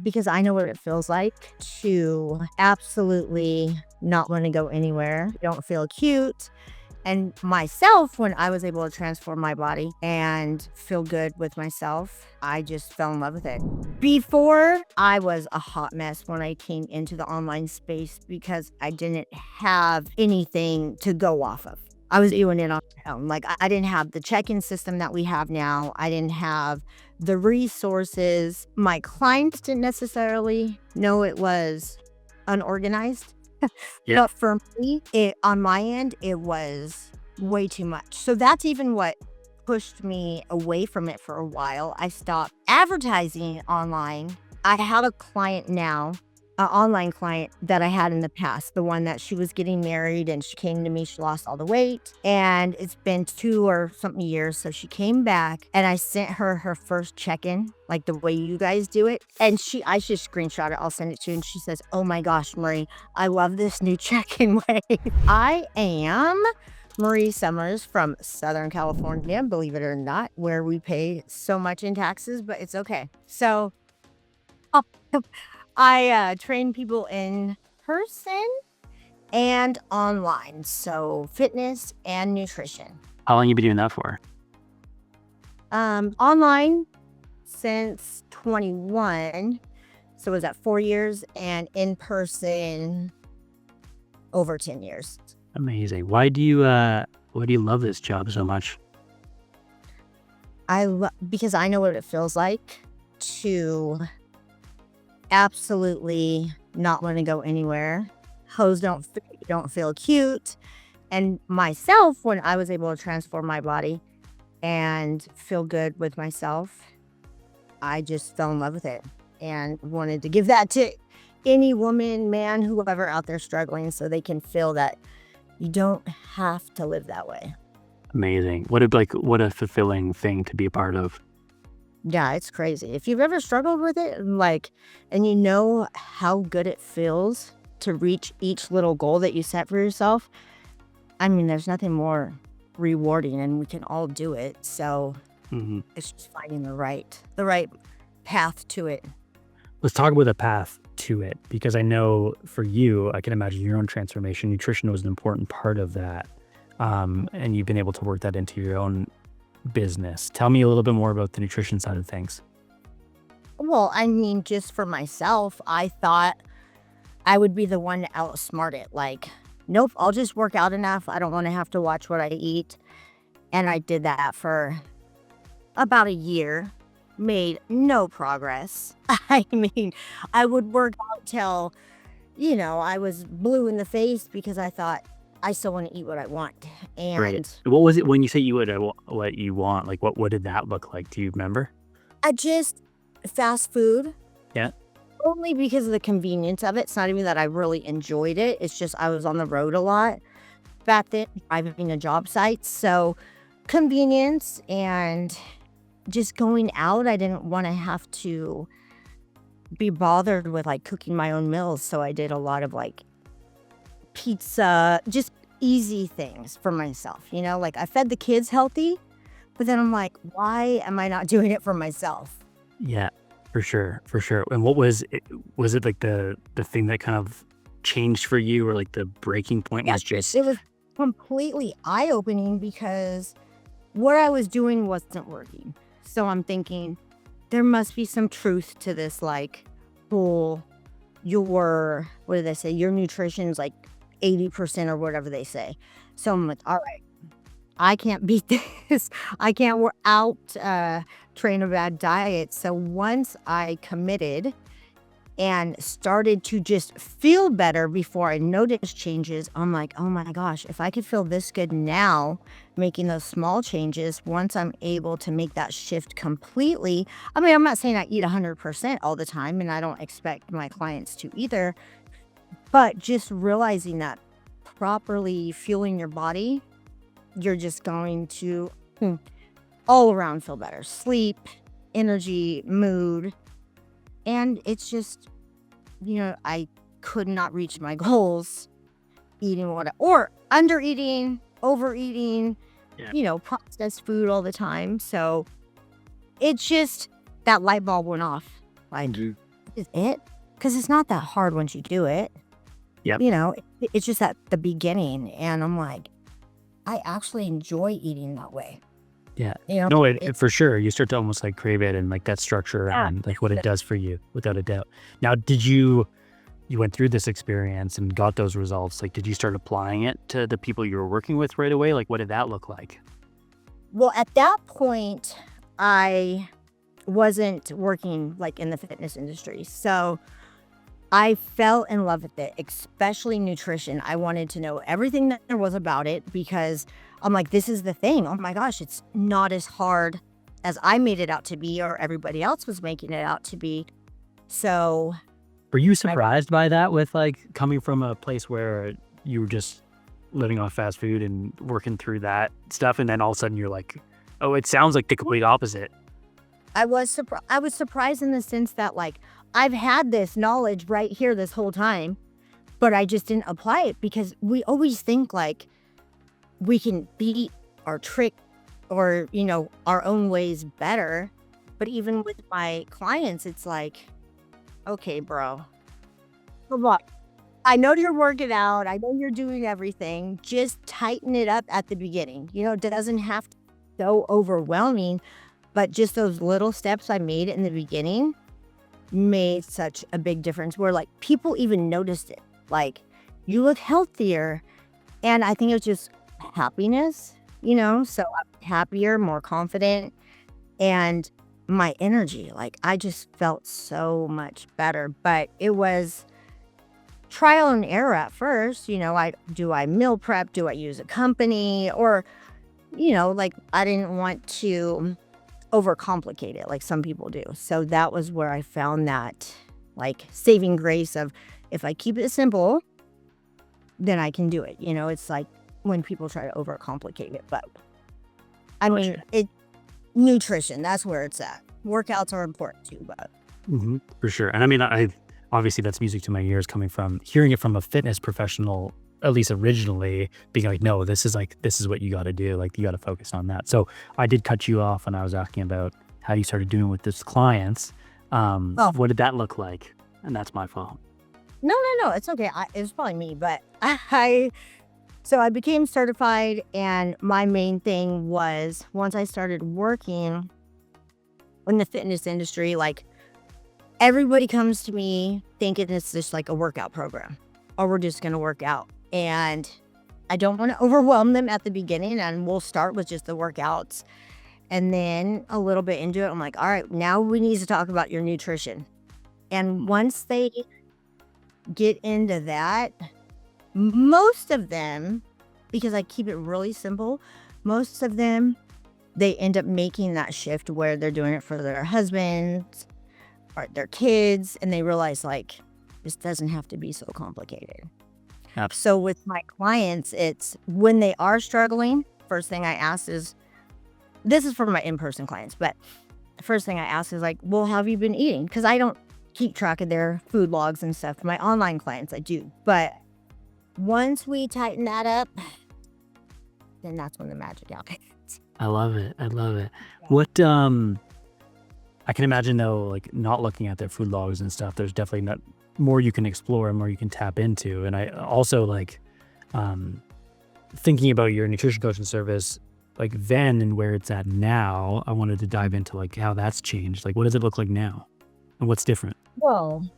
because I know what it feels like to absolutely not want to go anywhere, don't feel cute. And myself, when I was able to transform my body and feel good with myself, I just fell in love with it. Before, I was a hot mess when I came into the online space because I didn't have anything to go off of. I was doing it on my own. Like, I didn't have the check-in system that we have now. I didn't have the resources. My clients didn't necessarily know it was unorganized. Yeah. But for me, on my end, it was way too much. So that's even what pushed me away from it for a while. I stopped advertising online. I have a client now, an online client that I had in the past, the one that she was getting married and she came to me, she lost all the weight, and it's been 2 or something years. So she came back and I sent her her first check-in, like the way you guys do it. And I should screenshot it. I'll send it to you. And she says, "Oh my gosh, Marie, I love this new check-in way." I am Marie Summers from Southern California, believe it or not, where we pay so much in taxes, but it's okay. So I train people in person and online, so fitness and nutrition. How long you been doing that for? Online since 21, so was that 4 years, and in person over 10 years. Amazing. Why do you love this job so much? Because I know what it feels like to absolutely not want to go anywhere. Hoes don't feel cute. And myself, when I was able to transform my body and feel good with myself, I just fell in love with it and wanted to give that to any woman, man, whoever out there struggling, so they can feel that you don't have to live that way. Amazing. What a fulfilling thing to be a part of. Yeah, it's crazy. If you've ever struggled with it, and you know how good it feels to reach each little goal that you set for yourself, I mean, there's nothing more rewarding, and we can all do it. So It's just finding the right path to it. Let's talk about the path to it, because I know for you, I can imagine your own transformation. Nutrition was an important part of that. And you've been able to work that into your own business. Tell me a little bit more about the nutrition side of things. Well, I mean, just for myself, I thought I would be the one to outsmart it. Like, nope, I'll just work out enough. I don't want to have to watch what I eat. And I did that for about a year, made no progress. I mean, I would work out till, I was blue in the face because I thought I still want to eat what I want. And Right. What was it when you say you would what you want? Like what did that look like? Do you remember? I just fast food. Yeah. Only because of the convenience of it. It's not even that I really enjoyed it. It's just I was on the road a lot back then, driving to job sites. So convenience and just going out. I didn't want to have to be bothered with like cooking my own meals. So I did a lot of like pizza, just easy things for myself. Like I fed the kids healthy, but then I'm like, why am I not doing it for myself? Yeah, for sure. And what was it? Was it like the thing that kind of changed for you, or like the breaking point was just? It was completely eye-opening because what I was doing wasn't working. So I'm thinking there must be some truth to this, like whole what do they say? Your nutrition is like 80% or whatever they say. So I'm like, all right, I can't beat this. I can't train a bad diet. So once I committed and started to just feel better before I noticed changes, I'm like, oh my gosh, if I could feel this good now, making those small changes, once I'm able to make that shift completely. I mean, I'm not saying I eat 100% all the time, and I don't expect my clients to either, but just realizing that properly fueling your body, you're just going to all around feel better. Sleep, energy, mood. And it's just, I could not reach my goals eating or under eating, overeating, processed food all the time. So it's just that light bulb went off. Like, is it? Because it's not that hard once you do it. Yep. It's just at the beginning. And I'm like, I actually enjoy eating that way. Yeah. You know, No, it, for sure. You start to almost like crave it and like that structure yeah, around like what it does for you, without a doubt. Now, you went through this experience and got those results. Like, did you start applying it to the people you were working with right away? Like, what did that look like? well, at that point, I wasn't working like in the fitness industry. So I fell in love with it, especially nutrition. I wanted to know everything that there was about it because I'm like, this is the thing. Oh my gosh, it's not as hard as I made it out to be or everybody else was making it out to be. So Were you I, surprised by that with like coming from a place where you were just living off fast food and working through that stuff? And then all of a sudden you're like, oh, it sounds like the complete opposite. I was surprised in the sense that like I've had this knowledge right here this whole time, but I just didn't apply it because we always think like we can beat or trick or, our own ways better. But even with my clients, it's like, okay, bro, come on. I know you're working out. I know you're doing everything. Just tighten it up at the beginning. It doesn't have to be so overwhelming, but just those little steps I made in the beginning made such a big difference where like people even noticed it. Like, you look healthier. And I think it was just happiness, so I'm happier, more confident, and my energy. Like, I just felt so much better. But it was trial and error at first. I meal prep? Do I use a company? Or, like, I didn't want to overcomplicate it like some people do. So that was where I found that like saving grace of if I keep it simple, then I can do it. It's like when people try to overcomplicate it. But I mean, nutrition, that's where it's at. Workouts are important too, but For sure. And I mean, I obviously that's music to my ears hearing it from a fitness professional, at least originally, being like, no, this is what you got to do. Like, you got to focus on that. So I did cut you off when I was asking about how you started doing with this clients. oh, What did that look like? And that's my fault. no, it's okay. It was probably me, but so I became certified, and my main thing was once I started working in the fitness industry, like everybody comes to me thinking it's just like a workout program or we're just going to work out. And I don't want to overwhelm them at the beginning, and we'll start with just the workouts. And then a little bit into it, I'm like, all right, now we need to talk about your nutrition. And once they get into that, most of them, because I keep it really simple, most of them, they end up making that shift where they're doing it for their husbands or their kids, and they realize like, this doesn't have to be so complicated. So with my clients, it's when they are struggling, first thing I ask is, this is for my in-person clients, but the first thing I ask is like, well, how have you been eating? Because I don't keep track of their food logs and stuff. My online clients, I do. But once we tighten that up, then that's when the magic happens. I love it. Yeah. What, I can imagine though, like not looking at their food logs and stuff, there's definitely not more you can explore and more you can tap into. And I also like, thinking about your nutrition coaching service, like then and where it's at now, I wanted to dive into like how that's changed. Like, what does it look like now and what's different? Well,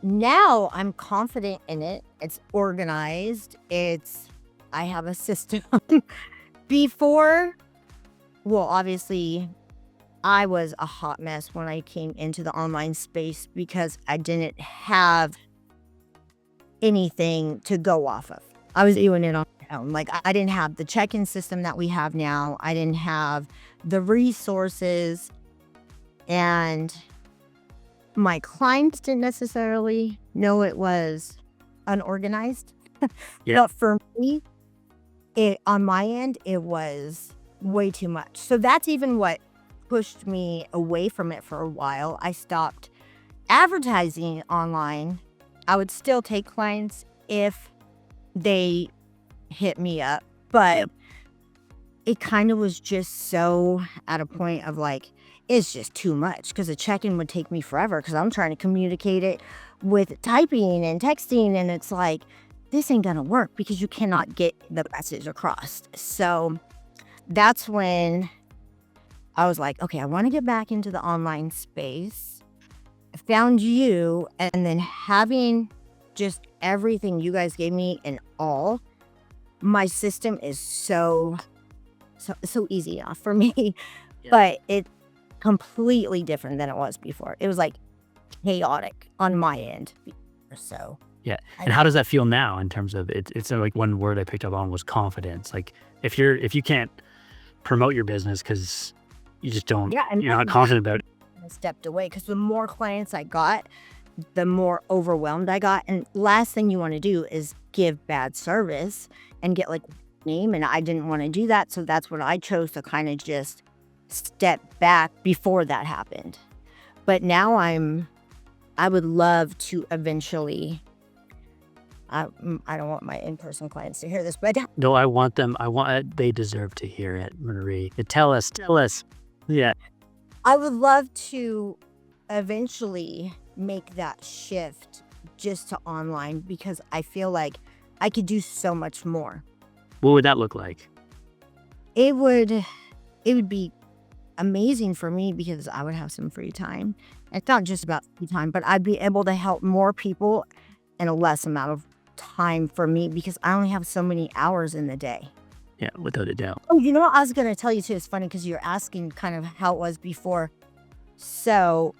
now I'm confident in it. It's organized. I have a system. Before, well, obviously, I was a hot mess when I came into the online space because I didn't have anything to go off of. I was doing it on my own. Like, I didn't have the check-in system that we have now. I didn't have the resources, and my clients didn't necessarily know it was unorganized. Yeah. But for me, on my end, it was way too much. So that's even what pushed me away from it for a while. I stopped advertising online. I would still take clients if they hit me up, but it kind of was just so at a point of like, it's just too much because a check-in would take me forever because I'm trying to communicate it with typing and texting. And it's like, this ain't going to work because you cannot get the message across. So that's when I was like, okay, I want to get back into the online space. I found you, and then having just everything you guys gave me and all, my system is so easy now for me. Yeah. But it's completely different than it was before. It was like chaotic on my end. So Yeah. And how does that feel now in terms of it's like one word I picked up on was confidence. Like if you can't promote your business because you just don't, and you're not confident about it. I stepped away because the more clients I got, the more overwhelmed I got. And last thing you want to do is give bad service and get like name. And I didn't want to do that. So that's what I chose to kind of just step back before that happened. But now I would love to eventually, I don't want my in-person clients to hear this, but No, I want them. They deserve to hear it, Marie. Tell us. Yeah. I would love to eventually make that shift just to online because I feel like I could do so much more. What would that look like? It would be amazing for me because I would have some free time. It's not just about free time, but I'd be able to help more people in a less amount of time for me because I only have so many hours in the day. Yeah, without a doubt. Oh, you know what I was going to tell you too? It's funny because you're asking kind of how it was before. So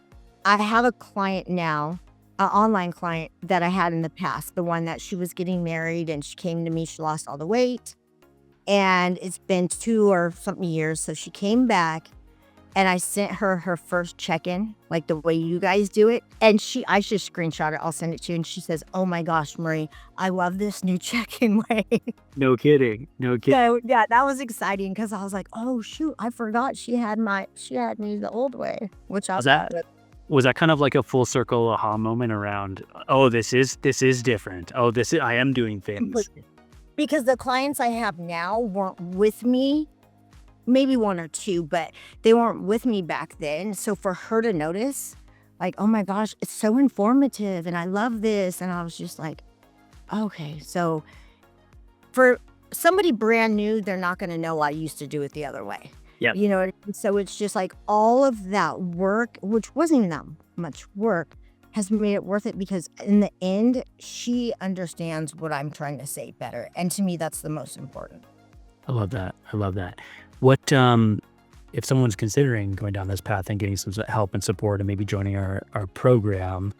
I have a client now, an online client that I had in the past, the one that she was getting married and she came to me, she lost all the weight. And it's been 2 or something years. So she came back and I sent her her first check-in, like the way you guys do it. And I should screenshot it. I'll send it to you. And she says, oh my gosh, Marie, I love this new check-in way. No kidding. So yeah, that was exciting because I was like, oh shoot, I forgot she had me the old way, which I Was that kind of like a full circle aha moment around, oh, this is different. Oh, I am doing things. Because the clients I have now weren't with me, maybe 1 or 2, but they weren't with me back then. So for her to notice, like, oh my gosh, it's so informative and I love this. And I was just like, okay. So for somebody brand new, they're not going to know I used to do it the other way. Yeah. You know, so it's just like all of that work, which wasn't even that much work, has made it worth it because in the end, she understands what I'm trying to say better. And to me, that's the most important. I love that. What, if someone's considering going down this path and getting some help and support and maybe joining our program,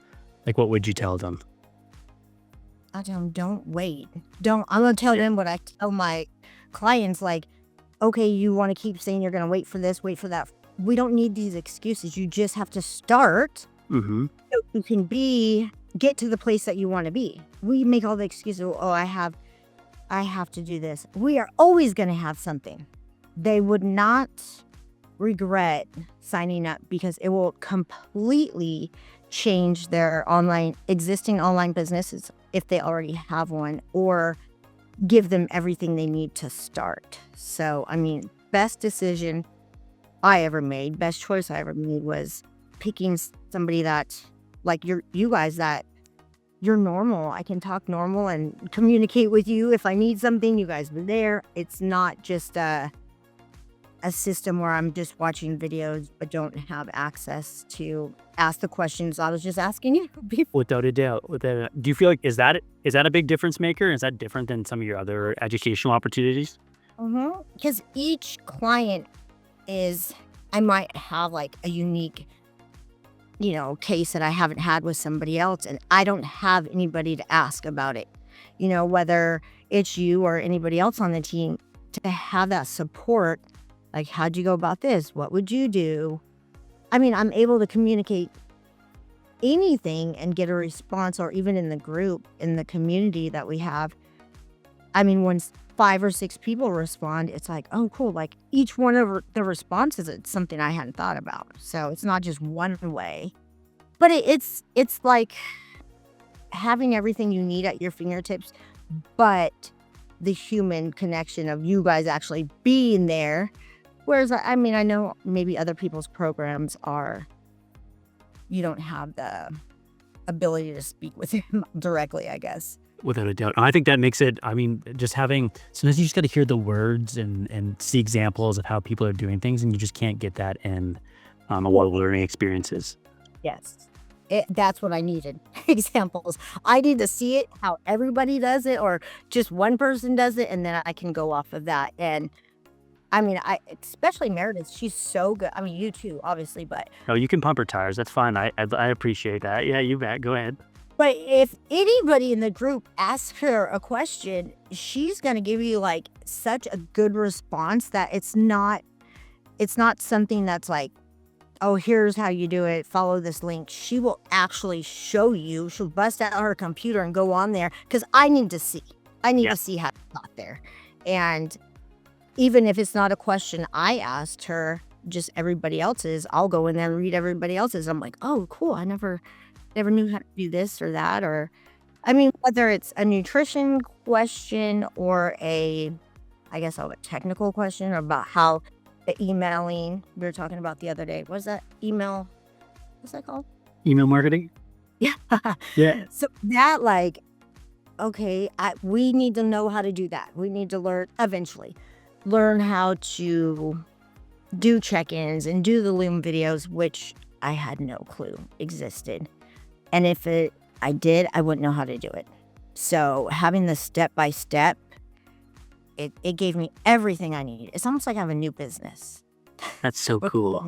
like what would you tell them? I tell them, don't wait. I'm going to tell them what I tell my clients, like, okay, you want to keep saying you're going to wait for this, wait for that. We don't need these excuses. You just have to start. Mm-hmm. So you can get to the place that you want to be. We make all the excuses. Oh, I have to do this. We are always going to have something. They would not regret signing up because it will completely change their existing online businesses if they already have one, or give them everything they need to start. So, I mean, best decision I ever made, best choice I ever made was picking somebody that, like you guys, that you're normal. I can talk normal and communicate with you. If I need something, you guys are there. It's not just a system where I'm just watching videos but don't have access to ask the questions I was just asking you before. Without a doubt. Do you feel like, is that a big difference maker? Is that different than some of your other educational opportunities? Because each client I might have like a unique, case that I haven't had with somebody else, and I don't have anybody to ask about it. Whether it's you or anybody else on the team, to have that support. Like, how'd you go about this? What would you do? I mean, I'm able to communicate anything and get a response, or even in the group, in the community that we have. I mean, when 5 or 6 people respond, it's like, oh, cool. Like each one of the responses, it's something I hadn't thought about. So it's not just one way, but it's like having everything you need at your fingertips, but the human connection of you guys actually being there Whereas, I mean, I know maybe other people's programs are, you don't have the ability to speak with him directly, I guess. Without a doubt. I think that makes it, I mean, just having, sometimes you just got to hear the words and see examples of how people are doing things, and you just can't get that in a lot of learning experiences. Yes. That's what I needed. Examples. I need to see it, how everybody does it, or just one person does it, and then I can go off of that. And I mean, especially Meredith, she's so good. I mean, you too, obviously, but Oh, you can pump her tires. That's fine. I appreciate that. Yeah, you bet. Go ahead. but if anybody in the group asks her a question, she's gonna give you like such a good response that it's not something that's like, oh, here's how you do it, follow this link. She will actually show you. She'll bust out her computer and go on there, because I need to see. I need to see how it got there. And even if it's not a question I asked her, just everybody else's, I'll go in there and read everybody else's. I'm like, oh, cool. I never knew how to do this or that. Or, I mean, whether it's a nutrition question or a technical question about how the emailing we were talking about the other day. What's that called? Email marketing? Yeah. Yeah. So that, like, okay, we need to know how to do that. We need to learn how to do check-ins and do the Loom videos, which I had no clue existed. And if I did, I wouldn't know how to do it. So having the step-by-step, it gave me everything I need. It's almost like I have a new business. That's so cool.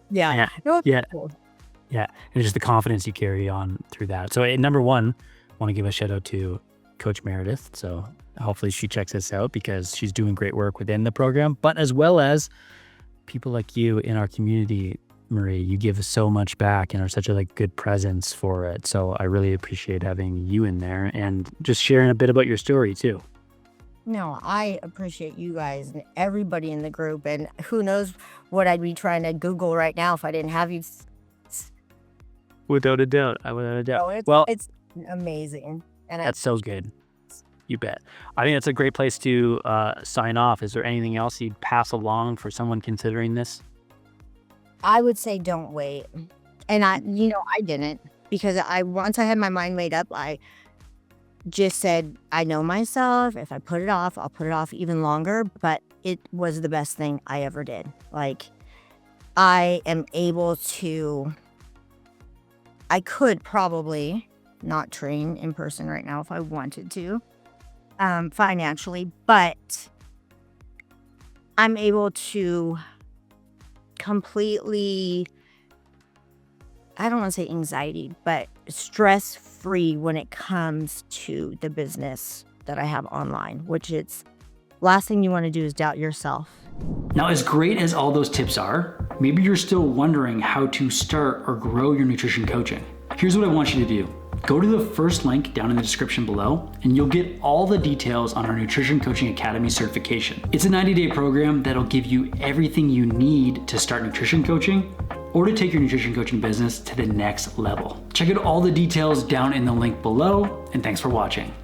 Yeah. Yeah. No, it's Yeah. cool. Yeah. And just the confidence you carry on through that. So number one, I want to give a shout out to Coach Meredith. So hopefully she checks this out, because she's doing great work within the program, but as well as people like you in our community. Marie, you give so much back and are such a good presence for it. So I really appreciate having you in there and just sharing a bit about your story too. No, I appreciate you guys and everybody in the group. And who knows what I'd be trying to Google right now if I didn't have you. Without a doubt. It's amazing. And that's so good. You bet. I think that's a great place to sign off. Is there anything else you'd pass along for someone considering this? I would say don't wait. And I didn't, because once I had my mind made up, I just said, I know myself. If I put it off, I'll put it off even longer. But it was the best thing I ever did. Like, I could probably not train in person right now if I wanted to, financially, but I'm able to completely, I don't want to say anxiety, but stress-free when it comes to the business that I have online, which it's last thing you want to do is doubt yourself. Now, as great as all those tips are, maybe you're still wondering how to start or grow your nutrition coaching. Here's what I want you to do. Go to the first link down in the description below, and you'll get all the details on our Nutrition Coaching Academy certification. It's a 90-day program that'll give you everything you need to start nutrition coaching or to take your nutrition coaching business to the next level. Check out all the details down in the link below, and thanks for watching.